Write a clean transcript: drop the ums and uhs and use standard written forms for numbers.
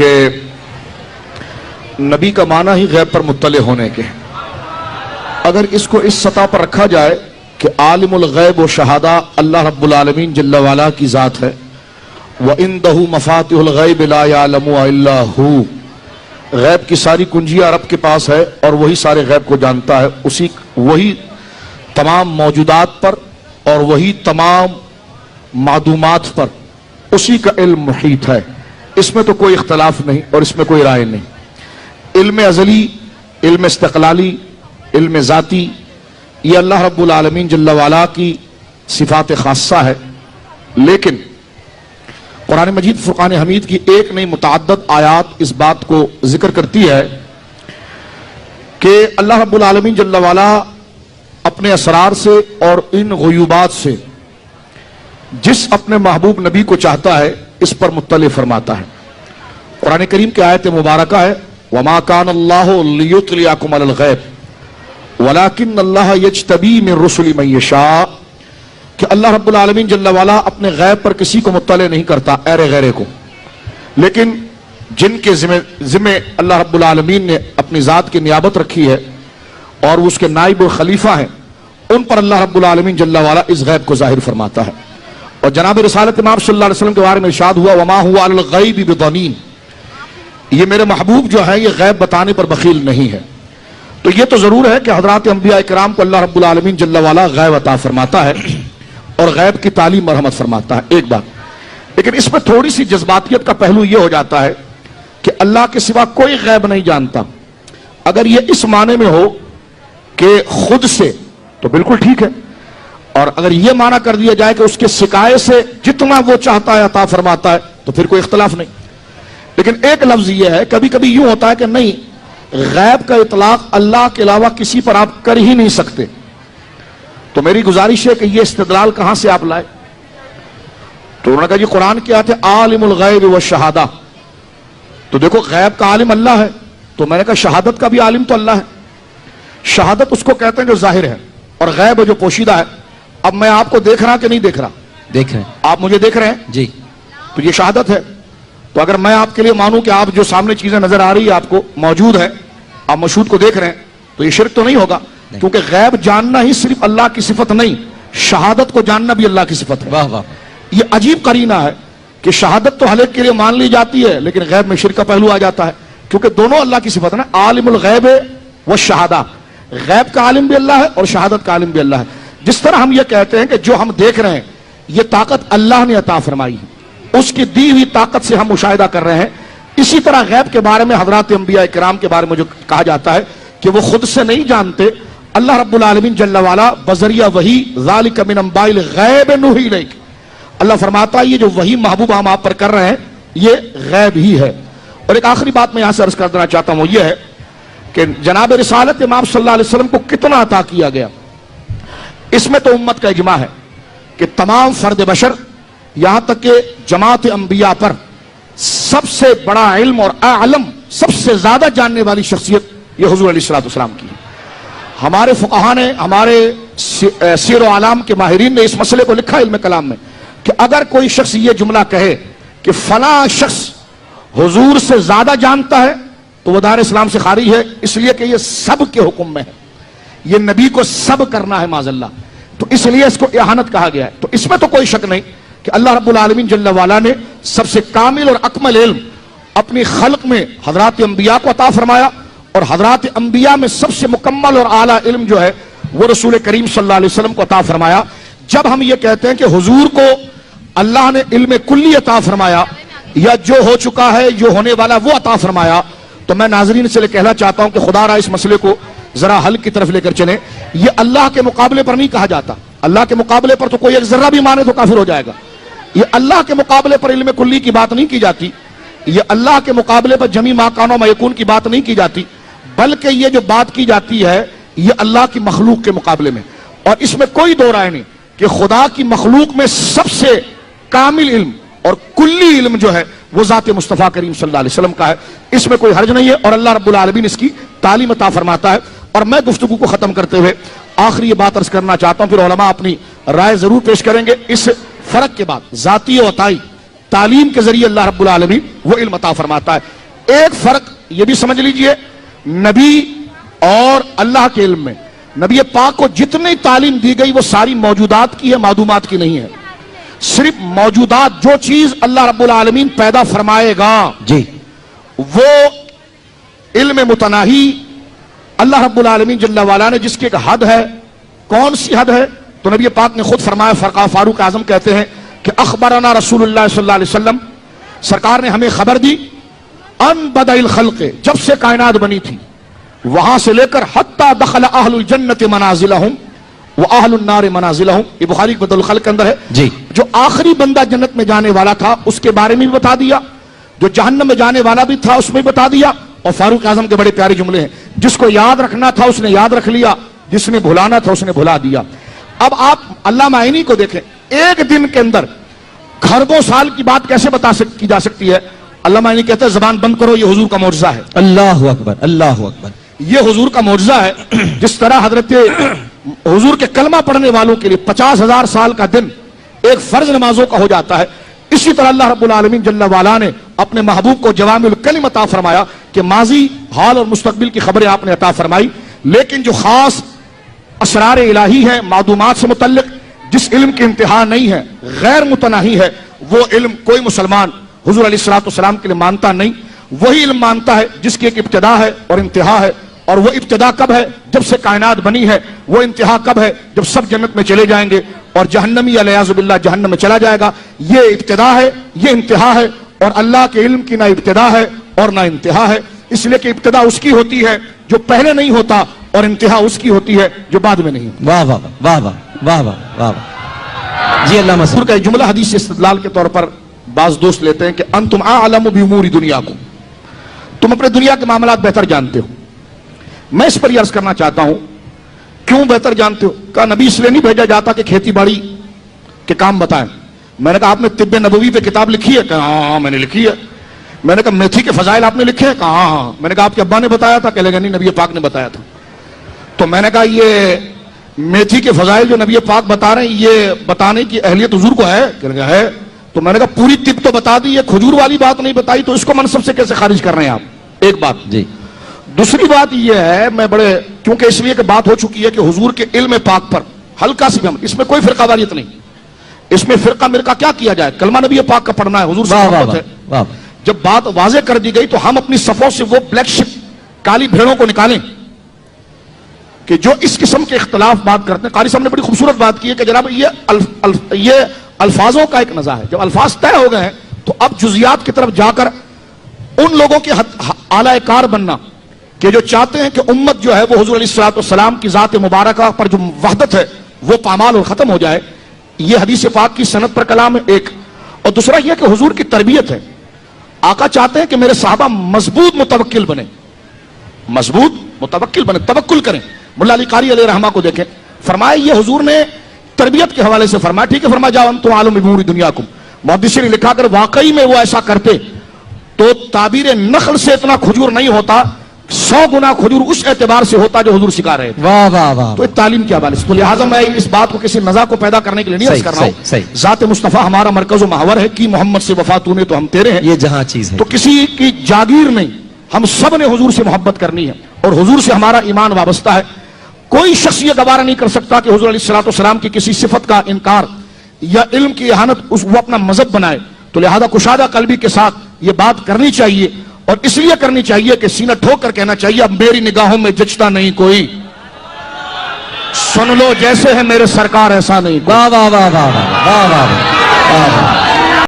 کہ نبی کا معنی ہی غیب پر مطلع ہونے کے، اگر اس کو اس سطح پر رکھا جائے کہ عالم الغیب و شہادہ اللہ رب العالمین جل وعلا کی ذات ہے، وَإِنْدَهُ مَفَاتِحُ الْغَيْبِ لَا يَعْلَمُهَا إِلَّا هُوَ، غیب کی ساری کنجیاں رب کے پاس ہے اور وہی سارے غیب کو جانتا ہے، وہی تمام موجودات پر اور وہی تمام معدومات پر اسی کا علم محیط ہے، اس میں تو کوئی اختلاف نہیں اور اس میں کوئی رائے نہیں۔ علم ازلی، علم استقلالی، علم ذاتی، یہ اللہ رب العالمین جل وعلا کی صفات خاصہ ہے، لیکن قرآن مجید فرقان حمید کی ایک نہیں متعدد آیات اس بات کو ذکر کرتی ہے کہ اللہ رب العالمین جل وعلا اپنے اسرار سے اور ان غیوبات سے جس اپنے محبوب نبی کو چاہتا ہے اس پر مطلع فرماتا ہے۔ قرآن کریم کی آیت مبارکہ ہے وَمَا كَانَ اللَّهُ لِيُطْلِعَكُمْ عَلَى الْغَيْبِ وَلَكِنَّ اللَّهَ يَجْتَبِي مِن رُّسُلِهِ مَن يَشَاءُ، کہ اللہ رب العالمین جل وعلا اپنے غیب پر کسی کو مطلع نہیں کرتا ایرے غیرے کو، لیکن جن کے ذمہ اللہ رب العالمین نے اپنی ذات کی نیابت رکھی ہے اور وہ اس کے نائب و خلیفہ ہیں، ان پر اللہ رب العالمین جل وعلا اس غیب کو ظاہر فرماتا ہے۔ اور جناب رسالت امام صلی اللہ علیہ وسلم کے بارے میں ارشاد ہوا وَمَا هُوَ عَلَى الْغَيْبِ بِضَنِينٍ، یہ میرے محبوب جو ہے یہ غیب بتانے پر بخیل نہیں ہے۔ تو یہ تو ضرور ہے کہ حضرات انبیاء کرام کو اللہ رب العالمین جل وعلا غیب عطا فرماتا ہے اور غیب کی تعلیم مرحمت فرماتا ہے، ایک بات، لیکن اس میں تھوڑی سی جذباتیت کا پہلو یہ ہو جاتا ہے کہ اللہ کے سوا کوئی غیب نہیں جانتا۔ اگر یہ اس معنی میں ہو کہ خود سے تو بالکل ٹھیک ہے، اور اگر یہ معنی کر دیا جائے کہ اس کے سکائے سے جتنا وہ چاہتا ہے عطا فرماتا ہے تو پھر کوئی اختلاف نہیں۔ لیکن ایک لفظ یہ ہے کبھی کبھی یوں ہوتا ہے کہ نہیں، غیب کا اطلاق اللہ کے علاوہ کسی پر آپ کر ہی نہیں سکتے، تو میری گزارش ہے کہ یہ استدلال کہاں سے آپ لائے؟ تو انہوں نے کہا جی قرآن کی آیت ہے عالم الغیب والشہادہ، تو دیکھو غیب کا عالم اللہ ہے، تو میں نے کہا شہادت کا بھی عالم تو اللہ ہے۔ شہادت اس کو کہتے ہیں جو ظاہر ہے، اور غیب جو پوشیدہ ہے۔ اب میں آپ کو دیکھ رہا کہ نہیں دیکھ رہا؟ دیکھ رہے ہیں۔ آپ مجھے دیکھ رہے ہیں جی، تو یہ شہادت ہے۔ تو اگر میں آپ کے لیے مانوں کہ آپ جو سامنے چیزیں نظر آ رہی ہے آپ کو موجود ہے، آپ مشہود کو دیکھ رہے ہیں، تو یہ شرک تو نہیں ہوگا، کیونکہ غیب جاننا ہی صرف اللہ کی صفت نہیں، شہادت کو جاننا بھی اللہ کی صفت ہے۔ واہ واہ، یہ عجیب قرینہ ہے کہ شہادت تو ہر ایک کے لیے مان لی جاتی ہے، لیکن غیب میں شرک کا پہلو آ جاتا ہے، کیونکہ دونوں اللہ کی صفت ہے نا، عالم الغیب والشہادہ، غیب کا عالم بھی اللہ ہے اور شہادت کا عالم بھی اللہ ہے۔ جس طرح ہم یہ کہتے ہیں کہ جو ہم دیکھ رہے ہیں یہ طاقت اللہ نے عطا فرمائی ہے، اس کی دی ہوئی طاقت سے ہم مشاہدہ کر رہے ہیں، اسی طرح غیب کے بارے میں حضرات انبیاء کرام کے بارے میں جو کہا جاتا ہے کہ وہ خود سے نہیں جانتے، اللہ رب العالمین جل وعلا بذریعہ وحی ذالک من انباء الغیب نوحی الیک، اللہ فرماتا ہے یہ جو وحی محبوب ہم آپ پر کر رہے ہیں یہ غیب ہی ہے۔ اور ایک آخری بات میں یہاں سے عرض کر دینا چاہتا ہوں، وہ یہ ہے کہ جناب رسالت امام صلی اللہ علیہ وسلم کو کتنا عطا کیا گیا، اس میں تو امت کا اجماع ہے کہ تمام فرد بشر یہاں تک کہ جماعت انبیاء پر سب سے بڑا علم اور اعلم، سب سے زیادہ جاننے والی شخصیت یہ حضور علیہ الصلوۃ والسلام کی ہے۔ ہمارے فقہاء نے، ہمارے سیر و اعلام کے ماہرین نے اس مسئلے کو لکھا علم کلام میں کہ اگر کوئی شخص یہ جملہ کہے کہ فلاں شخص حضور سے زیادہ جانتا ہے تو وہ دار اسلام سے خارج ہے، اس لیے کہ یہ سب کے حکم میں ہے، یہ نبی کو سب کرنا ہے معاذ اللہ، تو اس لیے اس کو اہانت کہا گیا ہے۔ تو اس میں تو کوئی شک نہیں کہ اللہ رب العالمین جل وعلا نے سب سے کامل اور اکمل علم اپنی خلق میں حضرات انبیاء کو عطا فرمایا، اور حضرات انبیاء میں سب سے مکمل اور اعلیٰ علم جو ہے وہ رسول کریم صلی اللہ علیہ وسلم کو عطا فرمایا۔ جب ہم یہ کہتے ہیں کہ حضور کو اللہ نے علم کلی عطا فرمایا یا جو ہو چکا ہے، جو ہونے والا وہ عطا فرمایا، تو میں ناظرین سے کہنا چاہتا ہوں کہ خدا را اس مسئلے کو ذرا حل کی طرف لے کر چلیں۔ یہ اللہ کے مقابلے پر نہیں کہا جاتا، اللہ کے مقابلے پر تو کوئی ایک ذرہ بھی مانے تو کافر ہو جائے گا۔ یہ اللہ کے مقابلے پر علم کلی کی بات نہیں کی جاتی، یہ اللہ کے مقابلے پر جمی ما کان و ما یکون کی بات نہیں کی جاتی، بلکہ یہ جو بات کی جاتی ہے یہ اللہ کی مخلوق کے مقابلے میں، اور اس میں کوئی دو رائے نہیں کہ خدا کی مخلوق میں سب سے کامل علم اور کلی علم جو ہے وہ ذات مصطفیٰ کریم صلی اللہ علیہ وسلم کا ہے، اس میں کوئی حرج نہیں ہے، اور اللہ رب العالمین اس کی تعلیم عطا فرماتا ہے۔ اور میں گفتگو کو ختم کرتے ہوئے آخری یہ بات عرض کرنا چاہتا ہوں، پھر علماء اپنی رائے ضرور پیش کریں گے۔ اس فرق کے بعد ذاتی و عطائی تعلیم کے ذریعے اللہ رب العالمین وہ علم عطا فرماتا ہے۔ ایک فرق یہ بھی سمجھ لیجئے، نبی اور اللہ کے علم میں نبی پاک کو جتنی تعلیم دی گئی وہ ساری موجودات کی ہے، معدومات کی نہیں ہے۔ صرف موجودات، جو چیز اللہ رب العالمین پیدا فرمائے گا جی وہ علم متناہی اللہ رب العالمین جل وعلا نے جس کی ایک حد ہے۔ کون سی حد ہے؟ تو نبی پاک نے خود فرمایا، فاروق اعظم کہتے ہیں کہ اخبرنا رسول اللہ صلی اللہ علیہ وسلم، سرکار نے ہمیں خبر دی، ان بدء الخلق، جب سے کائنات بنی تھی وہاں سے لے کر حتی دخل اہل الجنت منازلہم واہل النار منازلہم، یہ بخاری بدء الخلق کے اندر ہے جی۔ جو آخری بندہ جنت میں جانے والا تھا اس کے بارے میں بھی بتا دیا، جو جہنم میں جانے والا بھی تھا اس میں بتا دیا۔ اور فاروق اعظم کے بڑے پیارے جملے ہیں، جس کو یاد رکھنا تھا اس نے یاد رکھ لیا، جس نے بھلانا تھا اس نے بھلا دیا۔ اب آپ علامہ عینی کو دیکھیں، ایک دن کے اندر کھربوں سال کی بات کیسے کی جا سکتی ہے؟ علامہ عینی کہتے ہیں زبان بند کرو، یہ حضور کا معجزہ ہے۔ اللہ اکبر، اللہ اکبر۔ یہ حضور کا معجزہ ہے۔ جس طرح حضرت حضور کے کلمہ پڑھنے والوں کے لیے 50,000 سال کا دن ایک فرض نمازوں کا ہو جاتا ہے، اسی طرح اللہ رب العالمین جل وعلا نے اپنے محبوب کو جوامع الکلم عطا فرمایا کہ ماضی، حال اور مستقبل کی خبریں آپ نے عطا فرمائی، لیکن جو خاص اسرار الہی ہے معدومات سے متعلق، جس علم کی انتہا نہیں ہے، غیر متناہی ہے، وہ علم کوئی مسلمان حضور علیہ الصلوۃ والسلام کے لیے مانتا نہیں۔ وہی علم مانتا ہے جس کی ایک ابتدا ہے اور انتہا ہے، اور وہ ابتدا کب ہے؟ جب سے کائنات بنی ہے۔ وہ انتہا کب ہے؟ جب سب جنت میں چلے جائیں گے اور جہنمی علیہ باللہ جہنم میں چلا جائے گا۔ یہ ابتدا ہے، یہ انتہا ہے، اور اللہ کے علم کی نہ ابتدا ہے اور نہ انتہا ہے، اس لیے کہ ابتدا اس کی ہوتی ہے جو پہلے نہیں ہوتا، اور انتہا اس کی ہوتی ہے جو بعد میں نہیں ہوتا۔ واہ واہ واہ واہ واہ واہ واہ جی۔ اللہ حضور کا جملہ حدیث استدلال کے طور پر بعض دوست لیتے ہیں کہ انتم اعلم بامور دنیاکم، تم اپنے دنیا کے معاملات بہتر جانتے ہو۔ میں اس پر یہ عرض کرنا چاہتا ہوں، کیوں بہتر جانتے ہو؟ کہا نبی اس لیے نہیں بھیجا جاتا کہ کھیتی باڑی کے کام بتائیں۔ میں نے کہا آپ نے طب نبوی پہ کتاب لکھی ہے؟ کہا ہاں میں نے لکھی ہے۔ میں نے کہا میتھی کے فضائل آپ نے لکھے ہیں؟ کہا ہاں۔ میں نے کہا آپ کے ابا نے بتایا تھا؟ کہنے لگا نہیں، نبی پاک نے بتایا تھا۔ تو میں نے کہا یہ میتھی کے فضائل جو نبی پاک بتا رہے ہیں یہ بتانے کی اہلیت حضور کو ہے؟ کہنے لگا ہے۔ تو میں نے کہا پوری طب تو بتا دی، یہ کھجور والی بات نہیں بتائی، تو اس کو منصب سے کیسے خارج کر رہے ہیں آپ؟ ایک بات جی۔ دوسری بات یہ ہے، میں بڑے کیونکہ اس لیے کہ بات ہو چکی ہے کہ حضور کے علم پاک پر ہلکا سی بھی اس میں کوئی فرقہ واریت نہیں، اس میں فرقہ مرقہ کیا کیا جائے؟ کلمہ نبی پاک کا پڑھنا ہے، حضور سے محبت ہے۔ جب بات واضح کر دی گئی تو ہم اپنی صفوں سے وہ بلیک شپ، کالی بھیڑوں کو نکالیں کہ جو اس قسم کے اختلاف بات کرتے ہیں۔ قاری صاحب نے بڑی خوبصورت بات کی ہے کہ جناب یہ الفاظوں کا ایک نزاع ہے، جب الفاظ طے ہو گئے ہیں تو اب جزیات کی طرف جا کر ان لوگوں کے اعلی کار بننا کہ جو چاہتے ہیں کہ امت جو ہے وہ حضور علیہ الصلوۃ والسلام کی ذات مبارکہ پر جو وحدت ہے وہ پامال اور ختم ہو جائے، یہ حدیث پاک کی سند پر کلام ہے ایک، اور دوسرا یہ کہ حضور کی تربیت ہے۔ آقا چاہتے ہیں کہ میرے صحابہ مضبوط متوکل بنے، مضبوط متوکل بنے، توکل کریں۔ ملا علی قاری علیہ رحمہ کو دیکھیں، فرمایا یہ حضور نے تربیت کے حوالے سے فرمایا، ٹھیک ہے، فرمایا جاؤ انتم عالم بامور دنیاکم۔ محدثین نے لکھا کر واقعی میں وہ ایسا کرتے تو تعبیر نخل سے اتنا کھجور نہیں ہوتا، 100 گنا کھجور اس اعتبار سے ہوتا جو حضور سکھا رہے تھے۔ واہ واہ واہ۔ تو تعلیم کے حوالے سے تو لہٰذا میں اس بات کو کسی نزاع کو پیدا کرنے کے لیے نہیں عرض کر رہا ہوں، ذات مصطفیٰ ہمارا مرکز و محور ہے، کی محمد سے وفا تو نے تو ہم تیرے ہیں، یہ جہاں چیز ہے تو کسی کی جاگیر نہیں، ہم سب نے حضور سے محبت کرنی ہے اور حضور سے ہمارا ایمان وابستہ ہے۔ کوئی شخص یہ گوارا نہیں کر سکتا کہ حضور علیہ الصلوۃ والسلام کی کسی صفت کا انکار یا علم کی اہانت وہ اپنا مذہب بنائے، تو لہذا کشادہ قلبی کے ساتھ یہ بات کرنی چاہیے، اور اس لیے کرنی چاہیے کہ سینہ ٹھوک کر کہنا چاہیے اب میری نگاہوں میں جچتا نہیں کوئی، سن لو جیسے ہے میرے سرکار ایسا نہیں کوئی۔ واہ واہ واہ واہ واہ واہ واہ۔